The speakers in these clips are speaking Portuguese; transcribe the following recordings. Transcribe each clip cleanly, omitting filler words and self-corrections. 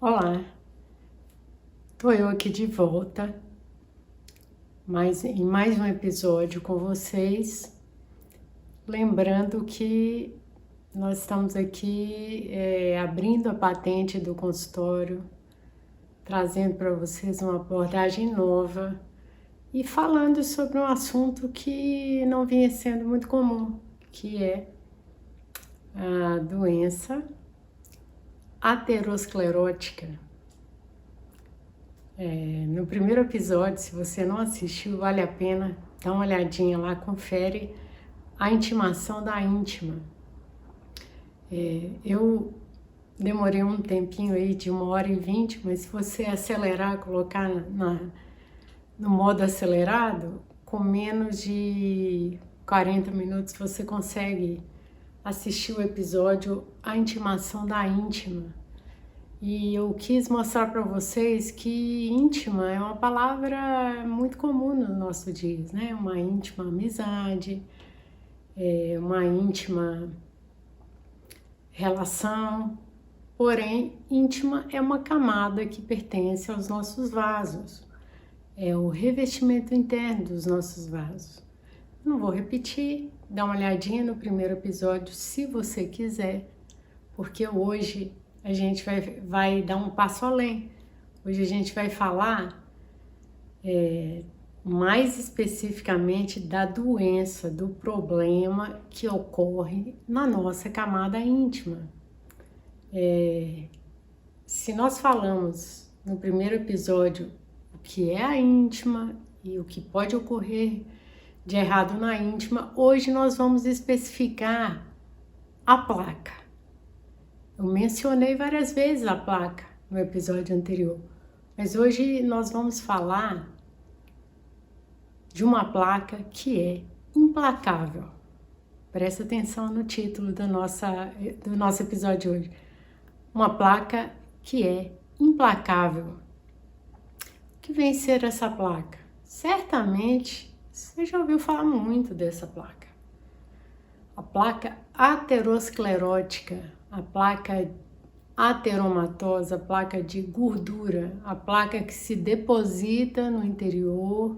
Olá, tô eu aqui de volta, em mais um episódio com vocês, lembrando que nós estamos aqui abrindo a patente do consultório, trazendo para vocês uma abordagem nova e falando sobre um assunto que não vinha sendo muito comum, que é a doença aterosclerótica. No primeiro episódio, se você não assistiu, vale a pena dar uma olhadinha lá, confere a intimação da íntima. Eu demorei um tempinho aí de 1h20, mas se você acelerar, colocar no modo acelerado, com menos de 40 minutos você consegue assistir o episódio A Intimação da Íntima. E eu quis mostrar para vocês que íntima é uma palavra muito comum nos nossos dias, né? Uma íntima amizade, uma íntima relação, porém, íntima é uma camada que pertence aos nossos vasos, é o revestimento interno dos nossos vasos. Não vou repetir, dá uma olhadinha no primeiro episódio se você quiser, porque hoje a gente vai dar um passo além. Hoje a gente vai falar mais especificamente da doença, do problema que ocorre na nossa camada íntima. Se nós falamos no primeiro episódio o que é a íntima e o que pode ocorrer de errado na íntima, hoje nós vamos especificar a placa. Eu mencionei várias vezes a placa no episódio anterior, mas hoje nós vamos falar de uma placa que é implacável. Presta atenção no título do nosso episódio de hoje. Uma placa que é implacável. O que vem ser essa placa? Certamente você já ouviu falar muito dessa placa. A placa aterosclerótica, a placa ateromatosa, a placa de gordura, a placa que se deposita no interior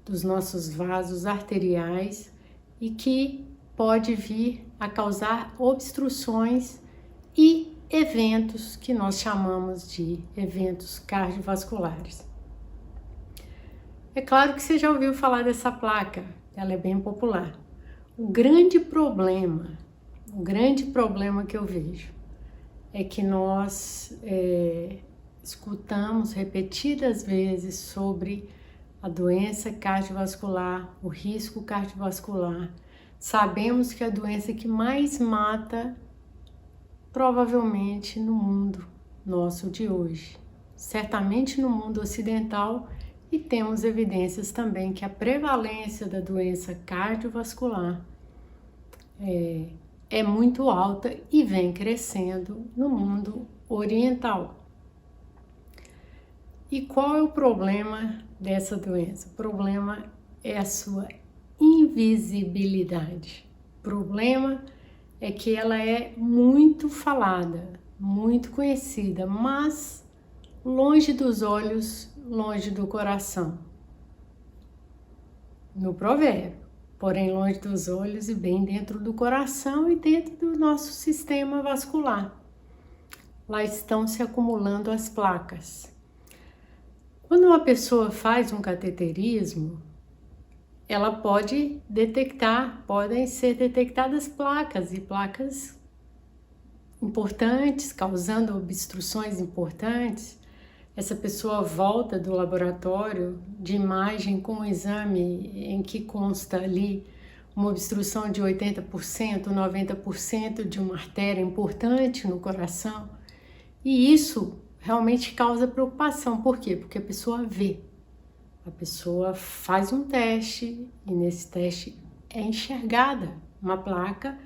dos nossos vasos arteriais e que pode vir a causar obstruções e eventos que nós chamamos de eventos cardiovasculares. É claro que você já ouviu falar dessa placa, ela é bem popular. O grande problema que eu vejo é que nós escutamos repetidas vezes sobre a doença cardiovascular, o risco cardiovascular. Sabemos que a doença que mais mata, provavelmente no mundo nosso de hoje, certamente no mundo ocidental, e temos evidências também que a prevalência da doença cardiovascular é muito alta e vem crescendo no mundo oriental. E qual é o problema dessa doença? O problema é a sua invisibilidade. O problema é que ela é muito falada, muito conhecida, mas longe dos olhos, longe do coração. No provérbio, porém longe dos olhos e bem dentro do coração e dentro do nosso sistema vascular. Lá estão se acumulando as placas. Quando uma pessoa faz um cateterismo, ela podem ser detectadas placas e placas importantes, causando obstruções importantes. Essa pessoa volta do laboratório de imagem com um exame em que consta ali uma obstrução de 80%, 90% de uma artéria importante no coração. E isso realmente causa preocupação. Por quê? Porque a pessoa vê. A pessoa faz um teste e nesse teste é enxergada uma placa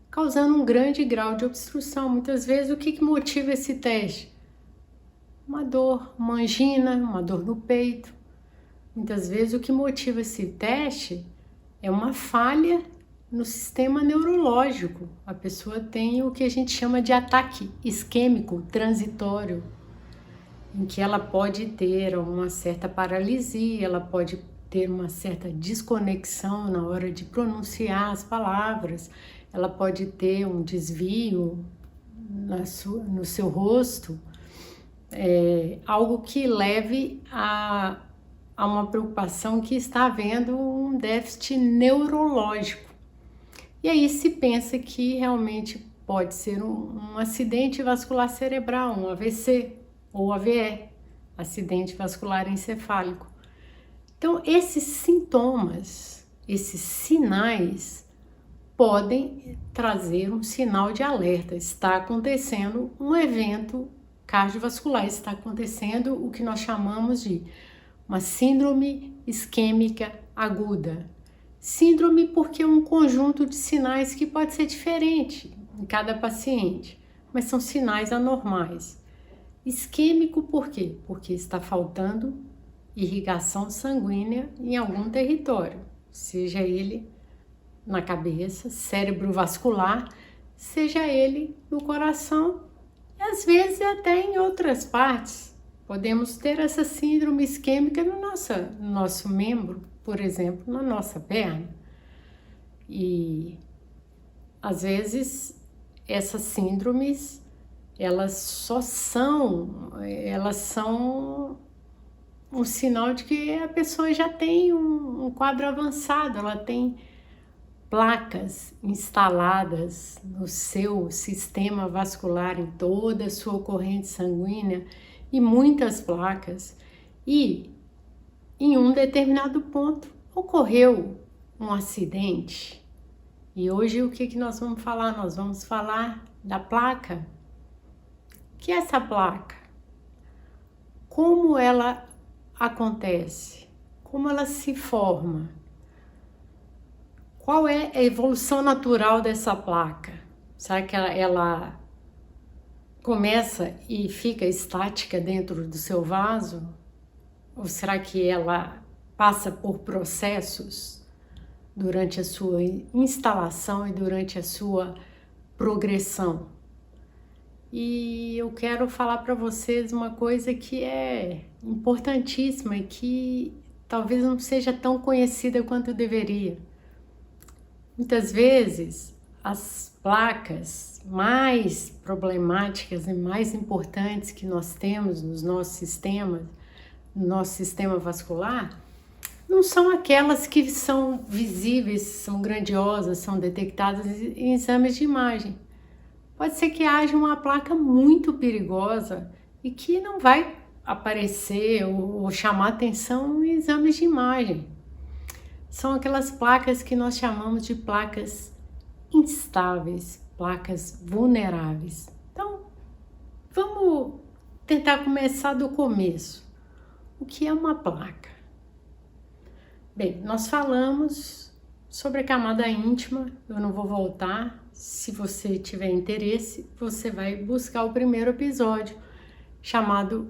causando um grande grau de obstrução. Muitas vezes, o que motiva esse teste? Uma dor, uma angina, uma dor no peito, Muitas vezes o que motiva esse teste é uma falha no sistema neurológico. A pessoa tem o que a gente chama de ataque isquêmico transitório, em que ela pode ter uma certa paralisia, ela pode ter uma certa desconexão na hora de pronunciar as palavras, ela pode ter um desvio no seu rosto, algo que leve a uma preocupação que está havendo um déficit neurológico. E aí se pensa que realmente pode ser um acidente vascular cerebral, um AVC ou AVE, acidente vascular encefálico. Então, esses sintomas, esses sinais, podem trazer um sinal de alerta. Está acontecendo um evento cardiovascular, está acontecendo o que nós chamamos de uma síndrome isquêmica aguda. Síndrome porque é um conjunto de sinais que pode ser diferente em cada paciente, mas são sinais anormais. Isquêmico por quê? Porque está faltando irrigação sanguínea em algum território, seja ele na cabeça, cérebro vascular, seja ele no coração e às vezes até em outras partes. Podemos ter essa síndrome isquêmica no nosso membro, por exemplo, na nossa perna. E às vezes essas síndromes, elas são um sinal de que a pessoa já tem um quadro avançado, ela tem placas instaladas no seu sistema vascular, em toda a sua corrente sanguínea, e muitas placas, e em um determinado ponto ocorreu um acidente. E hoje o que nós vamos falar? Nós vamos falar da placa. O que é essa placa? Como ela acontece? Como ela se forma? Qual é a evolução natural dessa placa? Será que ela começa e fica estática dentro do seu vaso? Ou será que ela passa por processos durante a sua instalação e durante a sua progressão? E eu quero falar para vocês uma coisa que é importantíssima e que talvez não seja tão conhecida quanto deveria. Muitas vezes as placas mais problemáticas e mais importantes que nós temos nos nossos sistemas, no nosso sistema vascular, não são aquelas que são visíveis, são grandiosas, são detectadas em exames de imagem. Pode ser que haja uma placa muito perigosa e que não vai aparecer ou chamar atenção em exames de imagem. São aquelas placas que nós chamamos de placas instáveis, placas vulneráveis. Então, vamos tentar começar do começo. O que é uma placa? Bem, nós falamos sobre a camada íntima, eu não vou voltar. Se você tiver interesse, você vai buscar o primeiro episódio, chamado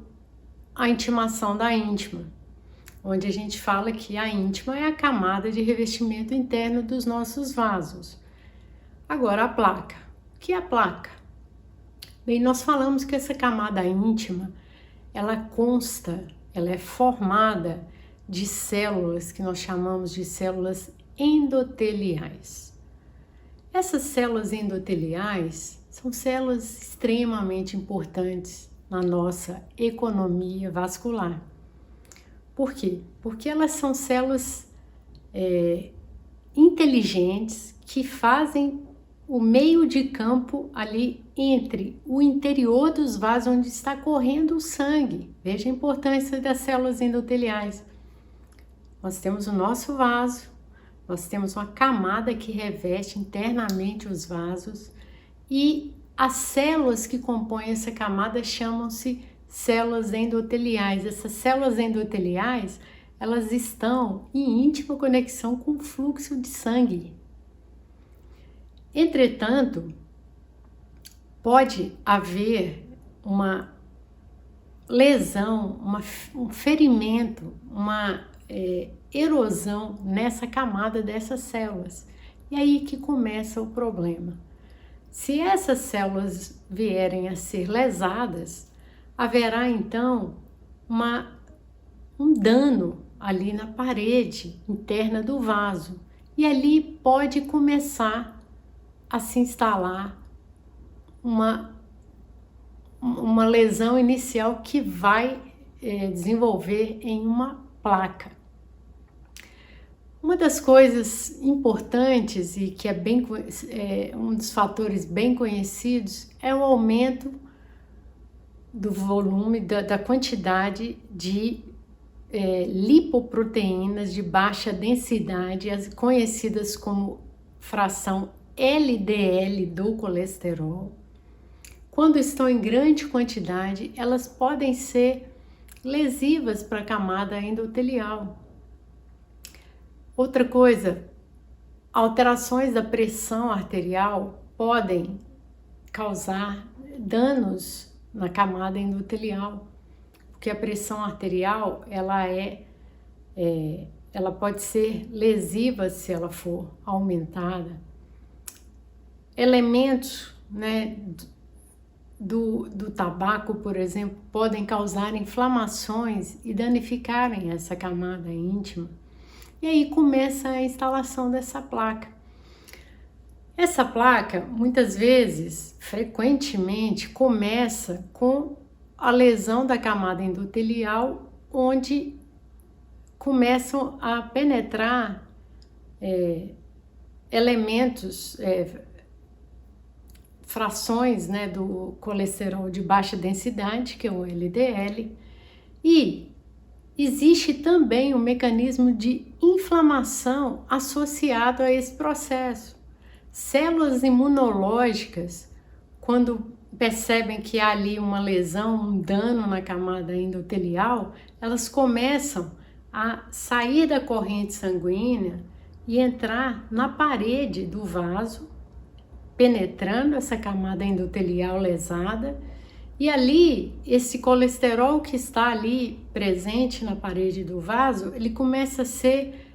A Intimação da Íntima, onde a gente fala que a íntima é a camada de revestimento interno dos nossos vasos. Agora, a placa. O que é a placa? Bem, nós falamos que essa camada íntima, ela consta, ela é formada de células que nós chamamos de células endoteliais. Essas células endoteliais são células extremamente importantes na nossa economia vascular. Por quê? Porque elas são células inteligentes que fazem o meio de campo ali entre o interior dos vasos onde está correndo o sangue. Veja a importância das células endoteliais. Nós temos o nosso vaso, nós temos uma camada que reveste internamente os vasos e as células que compõem essa camada chamam-se células endoteliais. Essas células endoteliais, elas estão em íntima conexão com o fluxo de sangue. Entretanto, pode haver uma lesão, um ferimento, uma erosão nessa camada dessas células. E aí que começa o problema. Se essas células vierem a ser lesadas, haverá então um dano ali na parede interna do vaso. E ali pode começar a se instalar uma lesão inicial que vai desenvolver em uma placa. Uma das coisas importantes e que é um dos fatores bem conhecidos é o aumento do volume, da quantidade de lipoproteínas de baixa densidade, as conhecidas como fração LDL do colesterol. Quando estão em grande quantidade, elas podem ser lesivas para a camada endotelial. Outra coisa, alterações da pressão arterial podem causar danos na camada endotelial, porque a pressão arterial ela pode ser lesiva se ela for aumentada. Elementos, né, do tabaco, por exemplo, podem causar inflamações e danificarem essa camada íntima. E aí começa a instalação dessa placa. Essa placa, muitas vezes, frequentemente, começa com a lesão da camada endotelial, onde começam a penetrar elementos, frações, né, do colesterol de baixa densidade, que é o LDL, e existe também um mecanismo de inflamação associado a esse processo. Células imunológicas, quando percebem que há ali uma lesão, um dano na camada endotelial, elas começam a sair da corrente sanguínea e entrar na parede do vaso, penetrando essa camada endotelial lesada, e ali esse colesterol que está ali presente na parede do vaso, ele começa a ser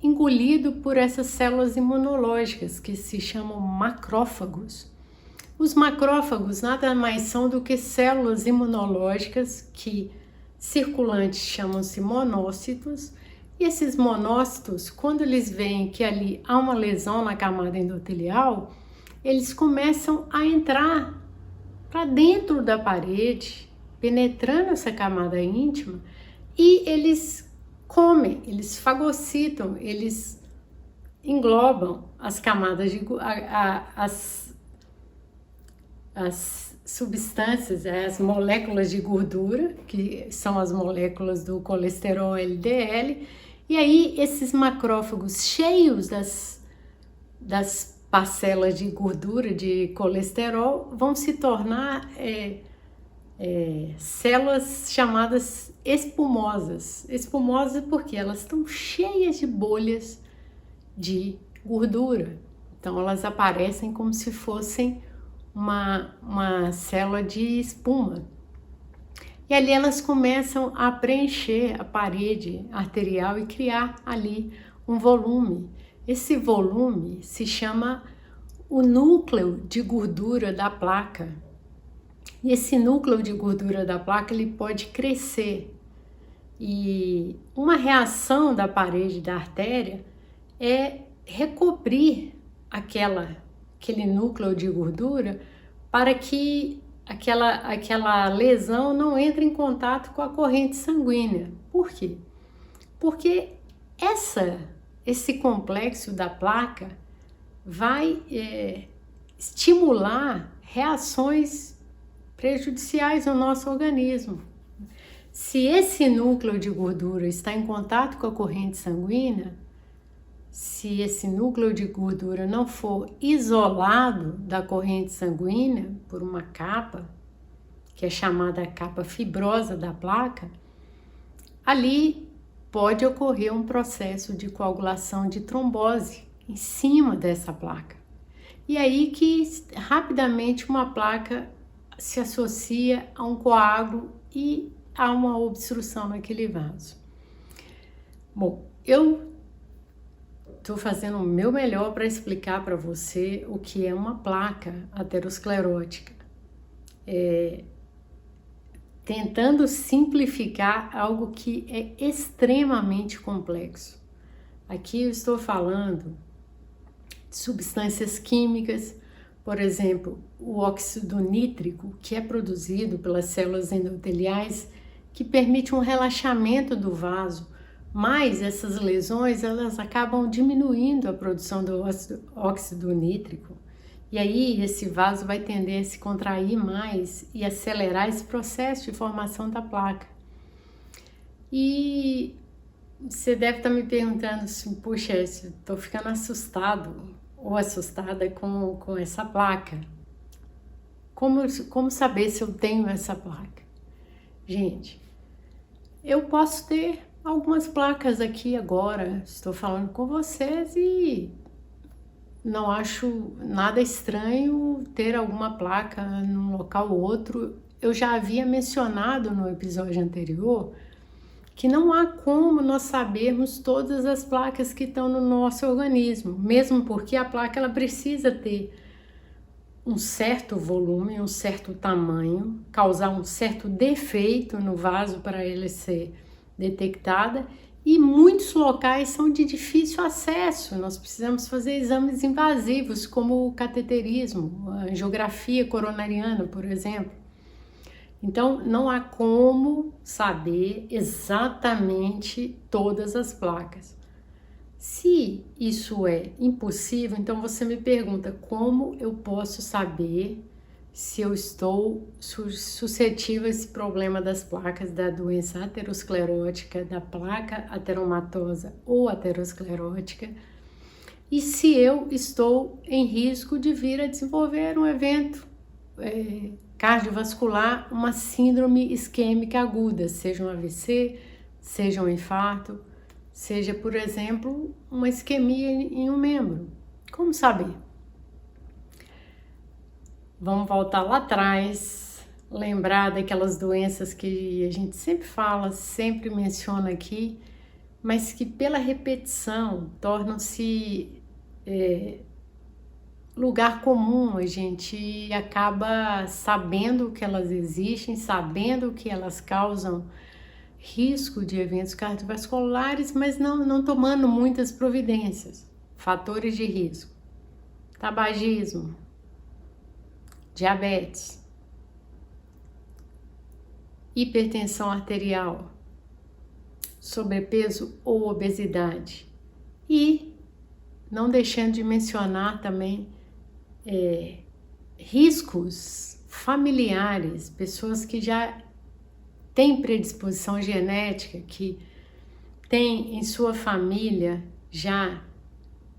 engolido por essas células imunológicas que se chamam macrófagos. Os macrófagos nada mais são do que células imunológicas que circulantes chamam-se monócitos, e esses monócitos, quando eles veem que ali há uma lesão na camada endotelial, eles começam a entrar para dentro da parede, penetrando essa camada íntima, e eles comem, eles fagocitam, eles englobam as camadas as substâncias, as moléculas de gordura, que são as moléculas do colesterol LDL, e aí esses macrófagos cheios das parcelas de gordura, de colesterol, vão se tornar células chamadas espumosas. Espumosas porque elas estão cheias de bolhas de gordura. Então elas aparecem como se fossem uma célula de espuma. E ali elas começam a preencher a parede arterial e criar ali um volume. Esse volume se chama o núcleo de gordura da placa. E esse núcleo de gordura da placa ele pode crescer. E uma reação da parede da artéria é recobrir aquele núcleo de gordura para que aquela lesão não entre em contato com a corrente sanguínea. Por quê? Porque esse complexo da placa vai estimular reações prejudiciais ao nosso organismo. Se esse núcleo de gordura está em contato com a corrente sanguínea, se esse núcleo de gordura não for isolado da corrente sanguínea por uma capa, que é chamada capa fibrosa da placa, ali pode ocorrer um processo de coagulação de trombose em cima dessa placa. E aí que rapidamente uma placa se associa a um coágulo e há uma obstrução naquele vaso. Bom, eu estou fazendo o meu melhor para explicar para você o que é uma placa aterosclerótica, tentando simplificar algo que é extremamente complexo. Aqui eu estou falando de substâncias químicas, por exemplo, o óxido nítrico, que é produzido pelas células endoteliais, que permite um relaxamento do vaso, mas essas lesões elas acabam diminuindo a produção do óxido nítrico. E aí esse vaso vai tender a se contrair mais e acelerar esse processo de formação da placa. E você deve estar me perguntando assim, puxa, estou ficando assustado ou assustada com essa placa. Como saber se eu tenho essa placa? Gente, eu posso ter algumas placas aqui agora, estou falando com vocês e não acho nada estranho ter alguma placa num local ou outro. Eu já havia mencionado no episódio anterior que não há como nós sabermos todas as placas que estão no nosso organismo, mesmo porque a placa ela precisa ter um certo volume, um certo tamanho, causar um certo defeito no vaso para ela ser detectada, e muitos locais são de difícil acesso. Nós precisamos fazer exames invasivos, como o cateterismo, a angiografia coronariana, por exemplo. Então, não há como saber exatamente todas as placas. Se isso é impossível, então você me pergunta como eu posso saber se eu estou suscetível a esse problema das placas, da doença aterosclerótica, da placa ateromatosa ou aterosclerótica, e se eu estou em risco de vir a desenvolver um evento cardiovascular, uma síndrome isquêmica aguda, seja um AVC, seja um infarto, seja, por exemplo, uma isquemia em um membro. Como saber? Vamos voltar lá atrás, lembrar daquelas doenças que a gente sempre fala, sempre menciona aqui, mas que pela repetição tornam-se lugar comum. A gente acaba sabendo que elas existem, sabendo que elas causam risco de eventos cardiovasculares, mas não tomando muitas providências. Fatores de risco: tabagismo, diabetes, hipertensão arterial, sobrepeso ou obesidade. E não deixando de mencionar também riscos familiares, pessoas que já têm predisposição genética, que têm em sua família já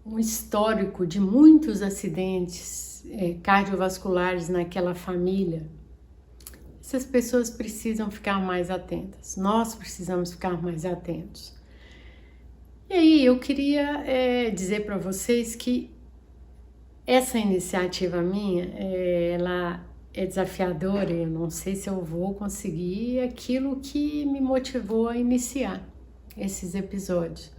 um histórico de muitos acidentes cardiovasculares naquela família. Essas pessoas precisam ficar mais atentas, nós precisamos ficar mais atentos. E aí eu queria dizer para vocês que essa iniciativa minha, ela é desafiadora, eu não sei se eu vou conseguir aquilo que me motivou a iniciar esses episódios.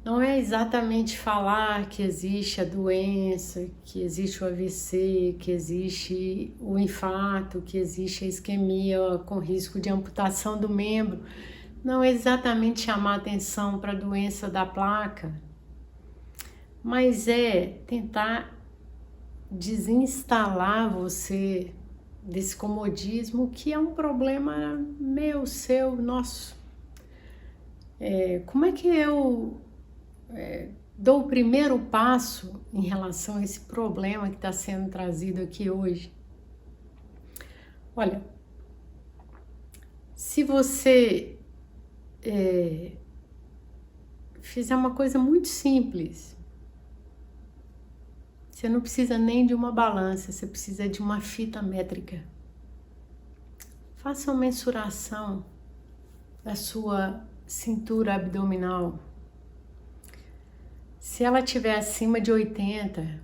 Não é exatamente falar que existe a doença, que existe o AVC, que existe o infarto, que existe a isquemia com risco de amputação do membro. Não é exatamente chamar atenção para a doença da placa, mas é tentar desinstalar você desse comodismo que é um problema meu, seu, nosso. Como é que eu dou o primeiro passo em relação a esse problema que está sendo trazido aqui hoje? Olha, se você fizer uma coisa muito simples, você não precisa nem de uma balança, você precisa de uma fita métrica. Faça uma mensuração da sua cintura abdominal. Se ela estiver acima de 80,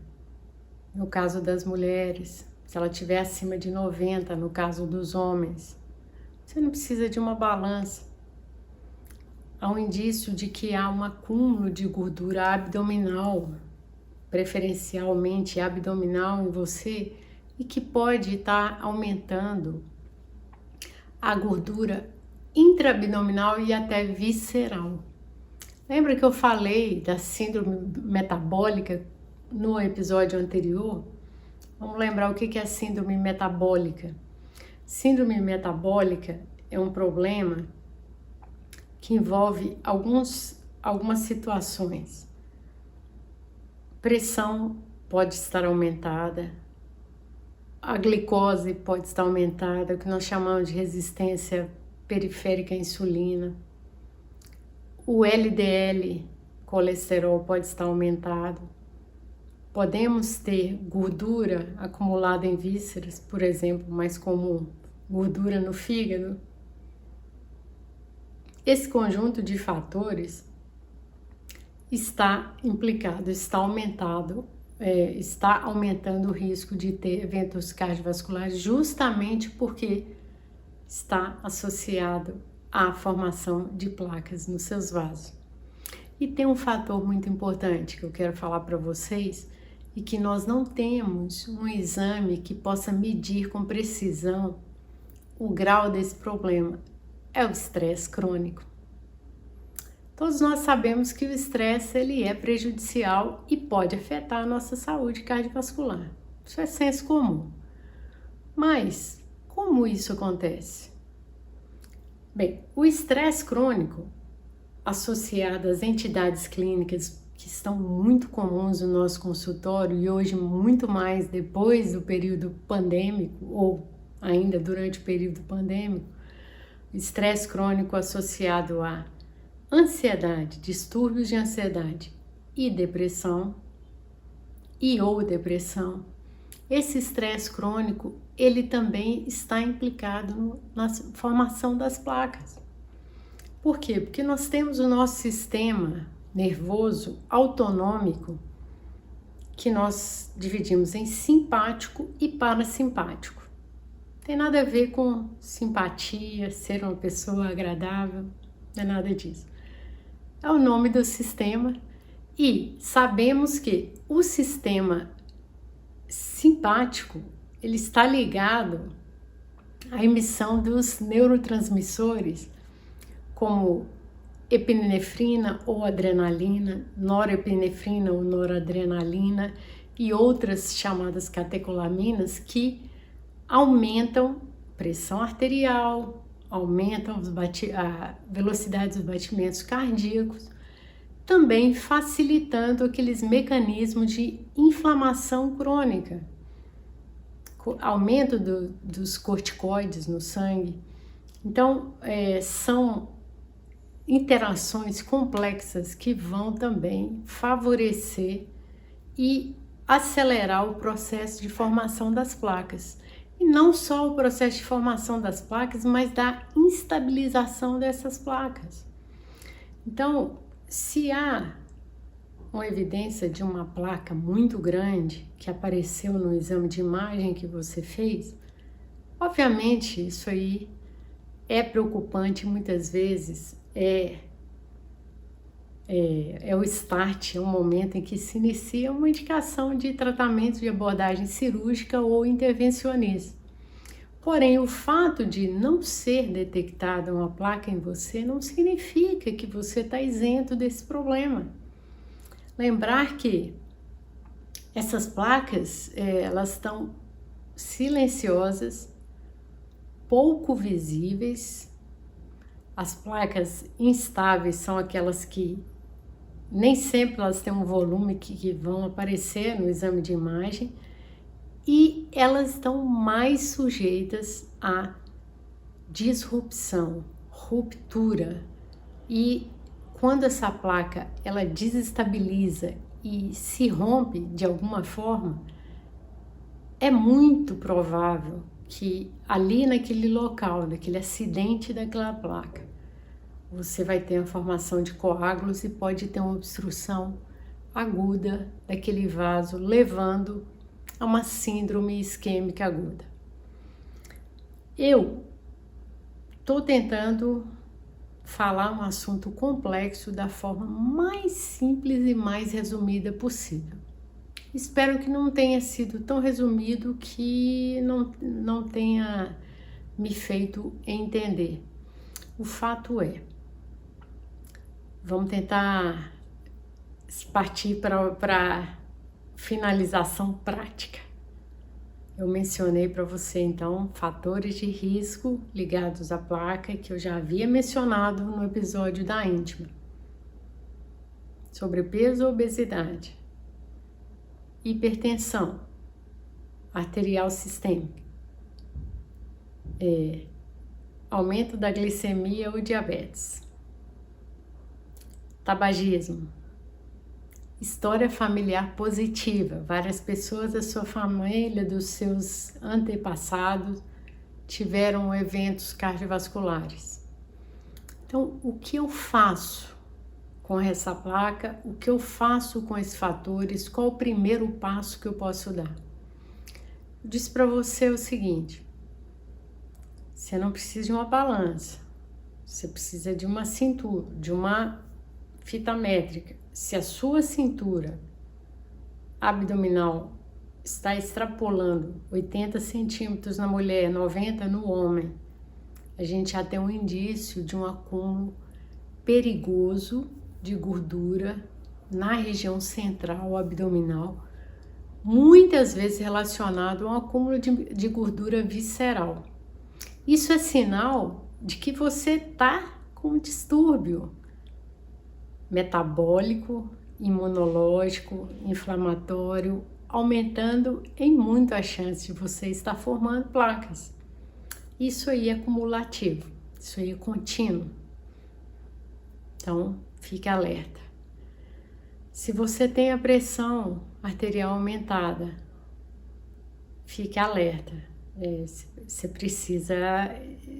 no caso das mulheres, se ela estiver acima de 90, no caso dos homens, você não precisa de uma balança. há um indício de que há um acúmulo de gordura abdominal, preferencialmente abdominal em você, e que pode estar aumentando a gordura intraabdominal e até visceral. Lembra que eu falei da síndrome metabólica no episódio anterior? Vamos lembrar o que é a síndrome metabólica. Síndrome metabólica é um problema que envolve algumas situações. Pressão pode estar aumentada, a glicose pode estar aumentada, o que nós chamamos de resistência periférica à insulina. O LDL, colesterol, pode estar aumentado. Podemos ter gordura acumulada em vísceras, por exemplo, mais comum, gordura no fígado. Esse conjunto de fatores está implicado, está aumentando o risco de ter eventos cardiovasculares, justamente porque está associado à formação de placas nos seus vasos. E tem um fator muito importante que eu quero falar para vocês, e que nós não temos um exame que possa medir com precisão o grau desse problema. É o estresse crônico. Todos nós sabemos que o estresse ele é prejudicial e pode afetar a nossa saúde cardiovascular. Isso é senso comum. Mas como isso acontece? Bem, o estresse crônico associado às entidades clínicas que estão muito comuns no nosso consultório e hoje muito mais depois do período pandêmico ou ainda durante o período pandêmico, o estresse crônico associado a ansiedade, distúrbios de ansiedade e depressão ou depressão. Esse estresse crônico, ele também está implicado na formação das placas. Por quê? Porque nós temos o nosso sistema nervoso autonômico, que nós dividimos em simpático e parasimpático. Não tem nada a ver com simpatia, ser uma pessoa agradável, não é nada disso. É o nome do sistema e sabemos que o sistema simpático, ele está ligado à emissão dos neurotransmissores como epinefrina ou adrenalina, norepinefrina ou noradrenalina e outras chamadas catecolaminas que aumentam pressão arterial, aumentam a velocidade dos batimentos cardíacos, também facilitando aqueles mecanismos de inflamação crônica, aumento dos corticoides no sangue. Então, são interações complexas que vão também favorecer e acelerar o processo de formação das placas. E não só o processo de formação das placas, mas da instabilização dessas placas. Então, se há uma evidência de uma placa muito grande que apareceu no exame de imagem que você fez, obviamente isso aí é preocupante, muitas vezes é o start, é o momento em que se inicia uma indicação de tratamento de abordagem cirúrgica ou intervencionista. Porém, o fato de não ser detectada uma placa em você não significa que você está isento desse problema. Lembrar que essas placas, elas estão silenciosas, pouco visíveis. As placas instáveis são aquelas que nem sempre elas têm um volume que vão aparecer no exame de imagem e elas estão mais sujeitas a disrupção, ruptura. E quando essa placa ela desestabiliza e se rompe de alguma forma, é muito provável que ali naquele local, naquele acidente daquela placa, você vai ter a formação de coágulos e pode ter uma obstrução aguda daquele vaso, levando a uma síndrome isquêmica aguda. Eu estou tentando falar um assunto complexo da forma mais simples e mais resumida possível. Espero que não tenha sido tão resumido que não tenha me feito entender. O fato é, vamos tentar partir para finalização prática. Eu mencionei para você, então, fatores de risco ligados à placa que eu já havia mencionado no episódio da íntima. Sobrepeso ou obesidade, hipertensão arterial sistêmica, aumento da glicemia ou diabetes, tabagismo, história familiar positiva. Várias pessoas da sua família, dos seus antepassados, tiveram eventos cardiovasculares. Então, o que eu faço com essa placa? O que eu faço com esses fatores? Qual o primeiro passo que eu posso dar? Eu disse para você o seguinte: você não precisa de uma balança, você precisa de uma cintura, de uma fita métrica. Se a sua cintura abdominal está extrapolando 80 centímetros na mulher, 90 no homem, a gente já tem um indício de um acúmulo perigoso de gordura na região central abdominal, muitas vezes relacionado a um acúmulo de gordura visceral. Isso é sinal de que você está com um distúrbio metabólico, imunológico, inflamatório, aumentando em muito a chance de você estar formando placas. Isso aí é cumulativo, isso aí é contínuo. Então, fique alerta. Se você tem a pressão arterial aumentada, fique alerta. Você precisa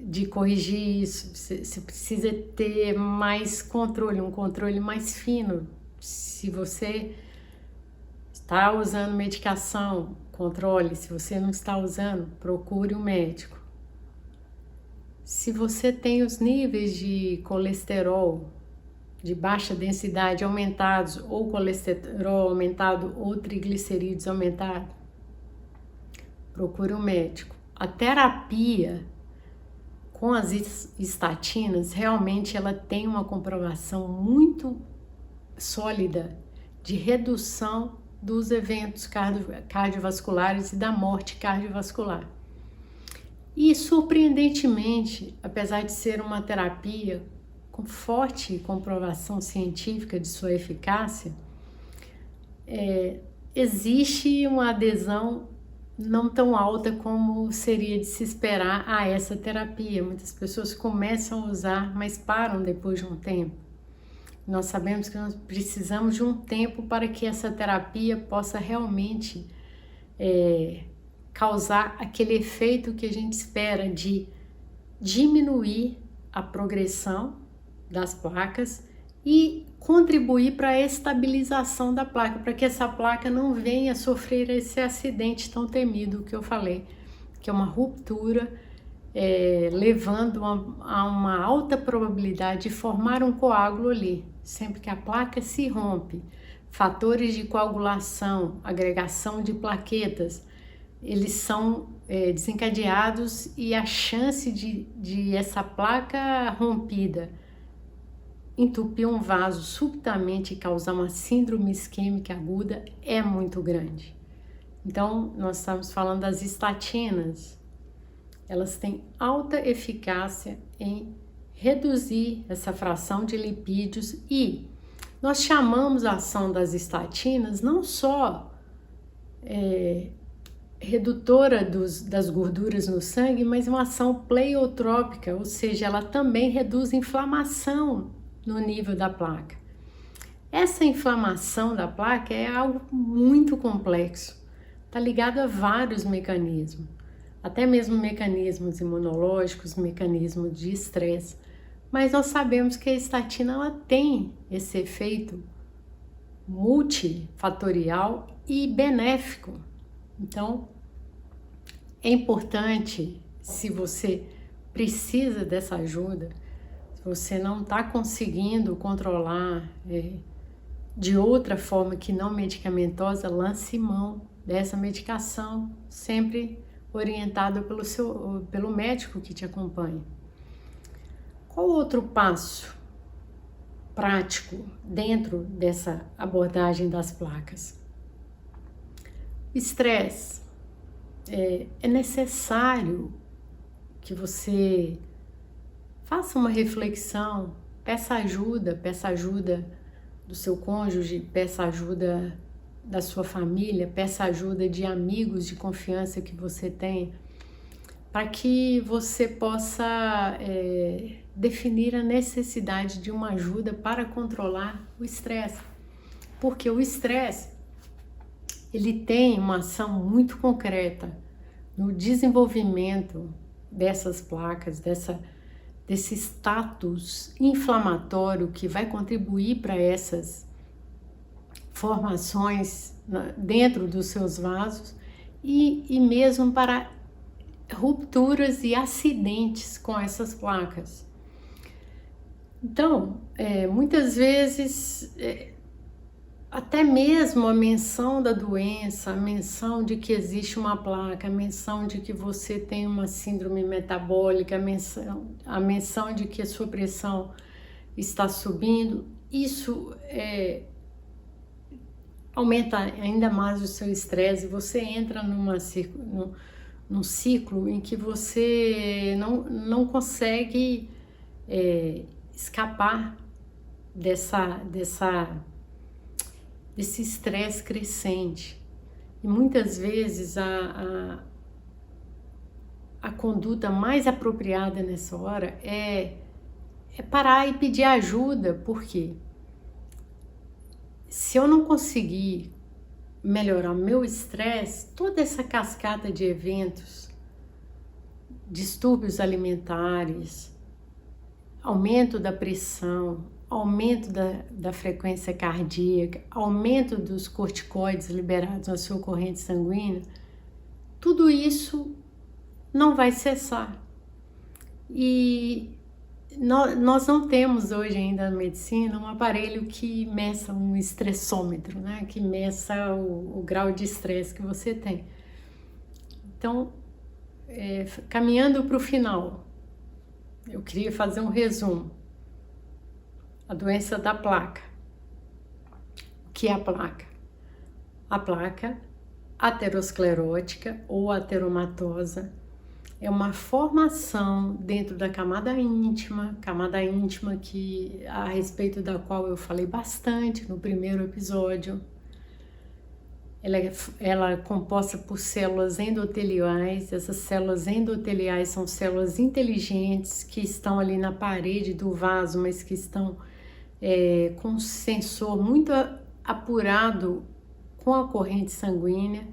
de corrigir isso, você precisa ter mais controle, um controle mais fino. Se você está usando medicação, controle. Se você não está usando, procure um médico. Se você tem os níveis de colesterol de baixa densidade aumentados, ou colesterol aumentado, ou triglicerídeos aumentados, procure um médico. A terapia com as estatinas, realmente ela tem uma comprovação muito sólida de redução dos eventos cardiovasculares e da morte cardiovascular. E surpreendentemente, apesar de ser uma terapia com forte comprovação científica de sua eficácia, existe uma adesão não tão alta como seria de se esperar a essa terapia. Muitas pessoas começam a usar, mas param depois de um tempo. Nós sabemos que nós precisamos de um tempo para que essa terapia possa realmente causar aquele efeito que a gente espera de diminuir a progressão das placas e contribuir para a estabilização da placa, para que essa placa não venha sofrer esse acidente tão temido que eu falei, que é uma ruptura, levando a uma alta probabilidade de formar um coágulo ali. Sempre que a placa se rompe, fatores de coagulação, agregação de plaquetas, eles são desencadeados, e a chance de essa placa rompida entupir um vaso subitamente e causar uma síndrome isquêmica aguda é muito grande. Então, nós estamos falando das estatinas. Elas têm alta eficácia em reduzir essa fração de lipídios, e nós chamamos a ação das estatinas não só redutora das gorduras no sangue, mas uma ação pleiotrópica, ou seja, ela também reduz inflamação no nível da placa. Essa inflamação da placa é algo muito complexo, está ligado a vários mecanismos, até mesmo mecanismos imunológicos, mecanismos de estresse, mas nós sabemos que a estatina ela tem esse efeito multifatorial e benéfico. Então, é importante, se você precisa dessa ajuda, se você não está conseguindo controlar de outra forma que não medicamentosa, lance mão dessa medicação, sempre orientado pelo médico que te acompanha. Qual outro passo prático dentro dessa abordagem das placas? Estresse. É necessário que você faça uma reflexão, peça ajuda do seu cônjuge, peça ajuda da sua família, peça ajuda de amigos de confiança que você tem, para que você possa definir a necessidade de uma ajuda para controlar o estresse. Porque o estresse, ele tem uma ação muito concreta no desenvolvimento dessas placas, desse status inflamatório que vai contribuir para essas formações dentro dos seus vasos e mesmo para rupturas e acidentes com essas placas. Então, muitas vezes, até mesmo a menção da doença, a menção de que existe uma placa, a menção de que você tem uma síndrome metabólica, a menção de que a sua pressão está subindo, isso aumenta ainda mais o seu estresse. Você entra num ciclo em que você não consegue escapar desse estresse crescente. E muitas vezes a conduta mais apropriada nessa hora é parar e pedir ajuda. Por quê? Se eu não conseguir melhorar o meu estresse, toda essa cascata de eventos, distúrbios alimentares, aumento da pressão, aumento da frequência cardíaca, aumento dos corticoides liberados na sua corrente sanguínea, tudo isso não vai cessar. E nós não temos hoje ainda na medicina um aparelho que meça um estressômetro, né? Que meça o grau de estresse que você tem. Então, caminhando para o final, eu queria fazer um resumo. A doença da placa. O que é a placa? A placa aterosclerótica ou ateromatosa é uma formação dentro da camada íntima que a respeito da qual eu falei bastante no primeiro episódio. Ela é composta por células endoteliais. Essas células endoteliais são células inteligentes que estão ali na parede do vaso, mas que estão com um sensor muito apurado com a corrente sanguínea.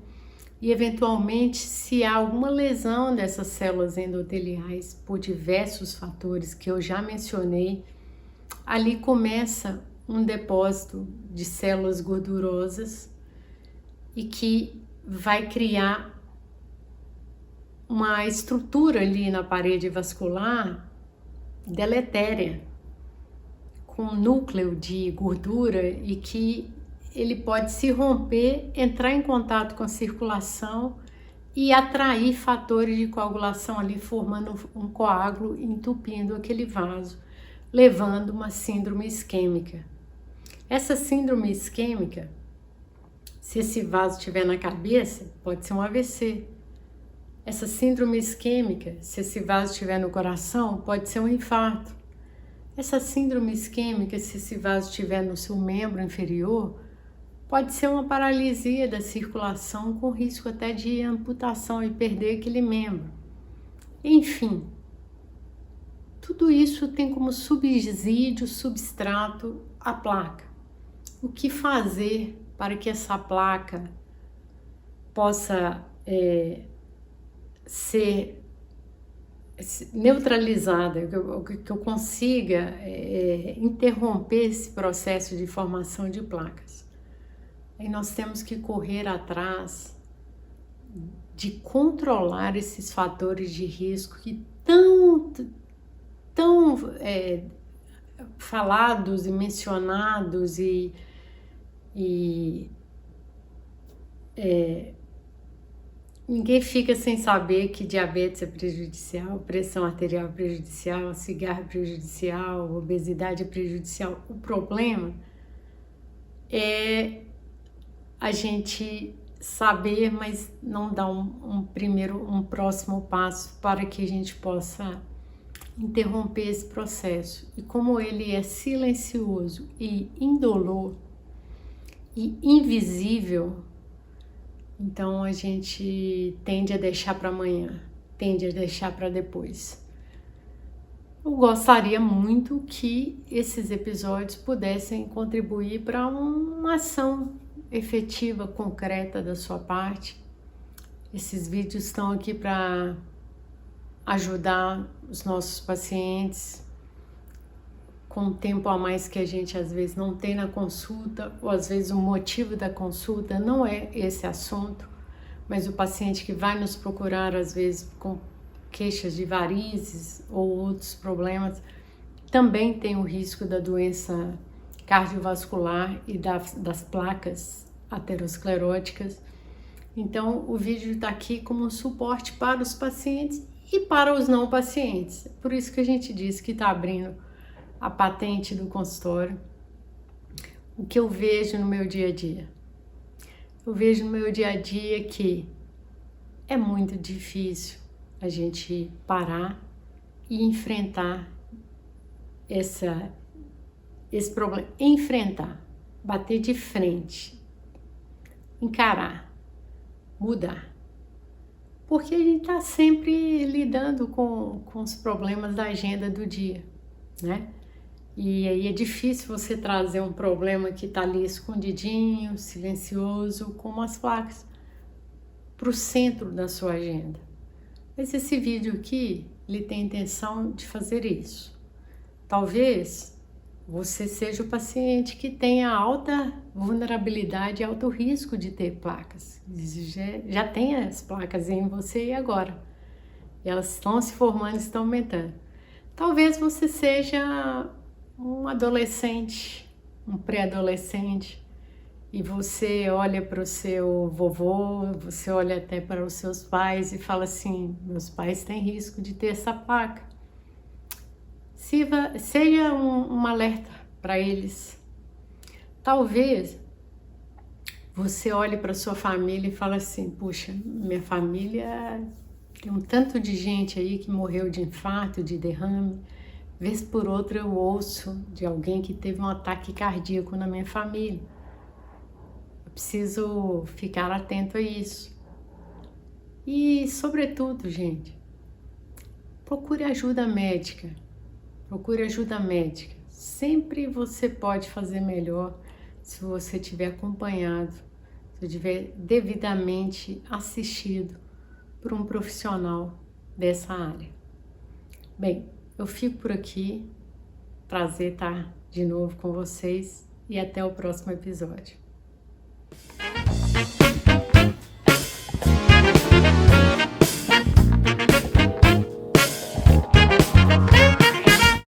E eventualmente, se há alguma lesão dessas células endoteliais por diversos fatores que eu já mencionei, ali começa um depósito de células gordurosas e que vai criar uma estrutura ali na parede vascular deletéria, com um núcleo de gordura e que ele pode se romper, entrar em contato com a circulação e atrair fatores de coagulação ali, formando um coágulo, entupindo aquele vaso, levando uma síndrome isquêmica. Essa síndrome isquêmica, se esse vaso estiver na cabeça, pode ser um AVC. Essa síndrome isquêmica, se esse vaso estiver no coração, pode ser um infarto. Essa síndrome isquêmica, se esse vaso estiver no seu membro inferior, pode ser uma paralisia da circulação com risco até de amputação e perder aquele membro. Enfim, tudo isso tem como subsídio, substrato, a placa. O que fazer para que essa placa possa ser neutralizada, que eu consiga interromper esse processo de formação de placas? Aí nós temos que correr atrás de controlar esses fatores de risco que tão falados e mencionados ninguém fica sem saber que diabetes é prejudicial, pressão arterial é prejudicial, cigarro é prejudicial, obesidade é prejudicial. O problema é a gente saber, mas não dar um próximo passo para que a gente possa interromper esse processo. E como ele é silencioso e indolor e invisível, então a gente tende a deixar para amanhã, tende a deixar para depois. Eu gostaria muito que esses episódios pudessem contribuir para uma ação efetiva, concreta da sua parte. Esses vídeos estão aqui para ajudar os nossos pacientes com tempo a mais que a gente às vezes não tem na consulta, ou às vezes o motivo da consulta não é esse assunto, mas o paciente que vai nos procurar às vezes com queixas de varizes ou outros problemas, também tem o risco da doença cardiovascular e das placas ateroscleróticas. Então, o vídeo está aqui como um suporte para os pacientes e para os não pacientes. Por isso que a gente diz que está abrindo a patente do consultório. O que eu vejo no meu dia a dia? Eu vejo no meu dia a dia que é muito difícil a gente parar e enfrentar esse problema. Enfrentar, bater de frente, encarar, mudar. Porque a gente está sempre lidando com os problemas da agenda do dia, né? E aí é difícil você trazer um problema que está ali escondidinho, silencioso, como as placas, para o centro da sua agenda. Mas esse vídeo aqui, ele tem a intenção de fazer isso. Talvez você seja o paciente que tenha alta vulnerabilidade e alto risco de ter placas. Já tem as placas em você e agora. E elas estão se formando, estão aumentando. Talvez você seja um adolescente, um pré-adolescente, e você olha para o seu vovô, você olha até para os seus pais e fala assim: meus pais têm risco de ter essa placa. Seja um alerta para eles. Talvez você olhe para sua família e fala assim: puxa, minha família tem um tanto de gente aí que morreu de infarto, de derrame. Vez por outra eu ouço de alguém que teve um ataque cardíaco na minha família. Eu preciso ficar atento a isso. E, sobretudo, gente, procure ajuda médica. Procure ajuda médica. Sempre você pode fazer melhor se você tiver acompanhado, se tiver devidamente assistido por um profissional dessa área. Bem, eu fico por aqui. Prazer estar de novo com vocês e até o próximo episódio.